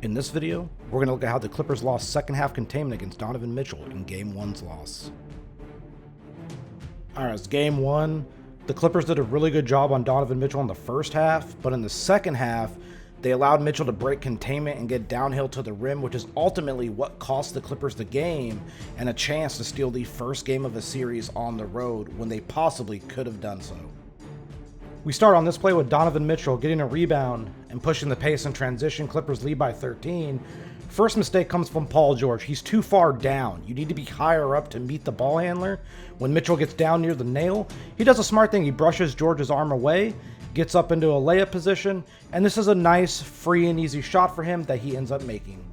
In this video, we're going to look at how the Clippers lost second half containment against Donovan Mitchell in Game 1's loss. Alright, it's Game 1. The Clippers did a really good job on Donovan Mitchell in the first half, but in the second half, they allowed Mitchell to break containment and get downhill to the rim, which is ultimately what cost the Clippers the game and a chance to steal the first game of a series on the road when they possibly could have done so. We start on this play with Donovan Mitchell getting a rebound and pushing the pace in transition. Clippers lead by 13. First mistake comes from Paul George. He's too far down. You need to be higher up to meet the ball handler. When Mitchell gets down near the nail, he does a smart thing. He brushes George's arm away, gets up into a layup position, and this is a nice, free and easy shot for him that he ends up making.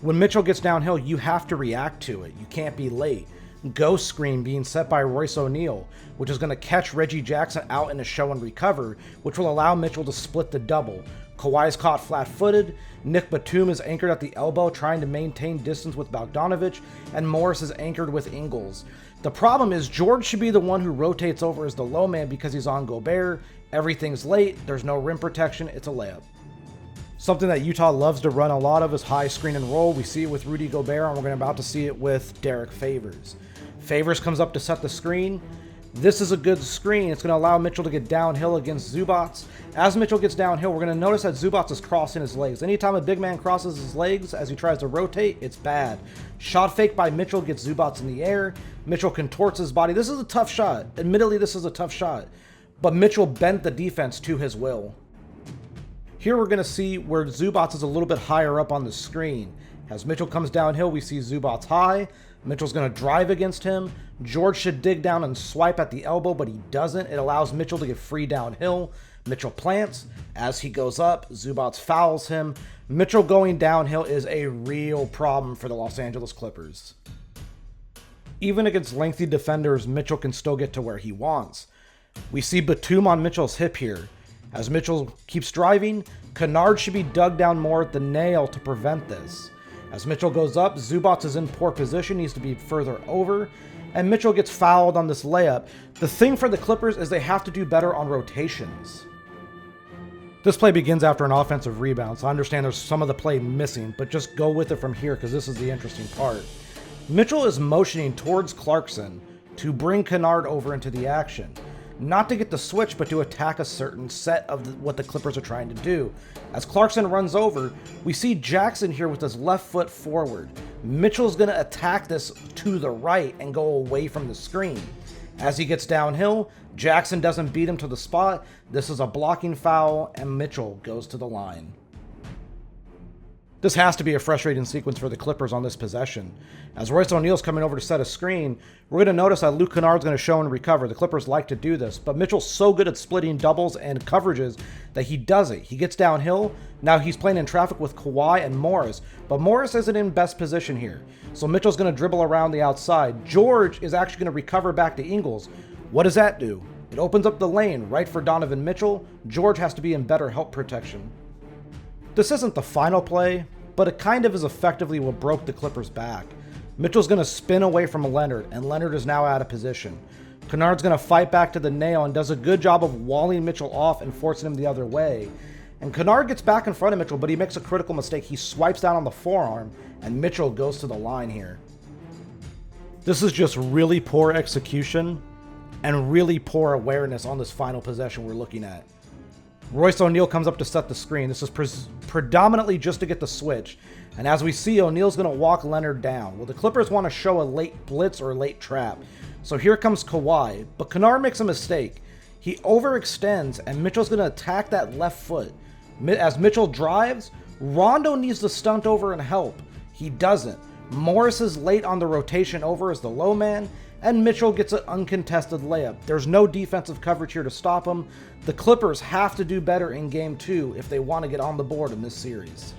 When Mitchell gets downhill, you have to react to it. You can't be late. Ghost screen being set by Royce O'Neal, which is going to catch Reggie Jackson out in a show and recover, which will allow Mitchell to split the double. Kawhi's caught flat-footed, Nick Batum is anchored at the elbow trying to maintain distance with Bogdanovic, and Morris is anchored with Ingles. The problem is George should be the one who rotates over as the low man because he's on Gobert. Everything's late, there's no rim protection, it's a layup. Something that Utah loves to run a lot of is high screen and roll. We see it with Rudy Gobert, and we're about to see it with Derek Favors. Favors comes up to set the screen. This is a good screen. It's going to allow Mitchell to get downhill against Zubac. As Mitchell gets downhill, we're going to notice that Zubac is crossing his legs. Anytime a big man crosses his legs as he tries to rotate, it's bad. Shot fake by Mitchell gets Zubac in the air. Mitchell contorts his body. This is a tough shot. Admittedly, this is a tough shot. But Mitchell bent the defense to his will. Here we're going to see where Zubac is a little bit higher up on the screen. As Mitchell comes downhill, we see Zubac high. Mitchell's going to drive against him. George should dig down and swipe at the elbow, but he doesn't. It allows Mitchell to get free downhill. Mitchell plants. As he goes up, Zubac fouls him. Mitchell going downhill is a real problem for the Los Angeles Clippers. Even against lengthy defenders, Mitchell can still get to where he wants. We see Batum on Mitchell's hip here. As Mitchell keeps driving, Kennard should be dug down more at the nail to prevent this. As Mitchell goes up, Zubac is in poor position, needs to be further over, and Mitchell gets fouled on this layup. The thing for the Clippers is they have to do better on rotations. This play begins after an offensive rebound, so I understand there's some of the play missing, but just go with it from here because this is the interesting part. Mitchell is motioning towards Clarkson to bring Kennard over into the action. Not to get the switch, but to attack a certain set of what the Clippers are trying to do. As Clarkson runs over, we see Jackson here with his left foot forward. Mitchell's going to attack this to the right and go away from the screen. As he gets downhill, Jackson doesn't beat him to the spot. This is a blocking foul, and Mitchell goes to the line. This has to be a frustrating sequence for the Clippers on this possession. As Royce O'Neal's coming over to set a screen, we're going to notice that Luke Kennard's going to show and recover. The Clippers like to do this, but Mitchell's so good at splitting doubles and coverages that he does it. He gets downhill. Now he's playing in traffic with Kawhi and Morris, but Morris isn't in best position here. So Mitchell's going to dribble around the outside. George is actually going to recover back to Ingles. What does that do? It opens up the lane right for Donovan Mitchell. George has to be in better help protection. This isn't the final play, but it kind of is effectively what broke the Clippers back. Mitchell's going to spin away from Leonard, and Leonard is now out of position. Kennard's going to fight back to the nail and does a good job of walling Mitchell off and forcing him the other way. And Kennard gets back in front of Mitchell, but he makes a critical mistake. He swipes down on the forearm, and Mitchell goes to the line here. This is just really poor execution and really poor awareness on this final possession we're looking at. Royce O'Neal comes up to set the screen. This is predominantly just to get the switch. And as we see, O'Neal's going to walk Leonard down. Well, the Clippers want to show a late blitz or a late trap. So here comes Kawhi. But Kennard makes a mistake. He overextends, and Mitchell's going to attack that left foot. As Mitchell drives, Rondo needs to stunt over and help. He doesn't. Morris is late on the rotation over as the low man, and Mitchell gets an uncontested layup. There's no defensive coverage here to stop him. The Clippers have to do better in Game 2 if they want to get on the board in this series.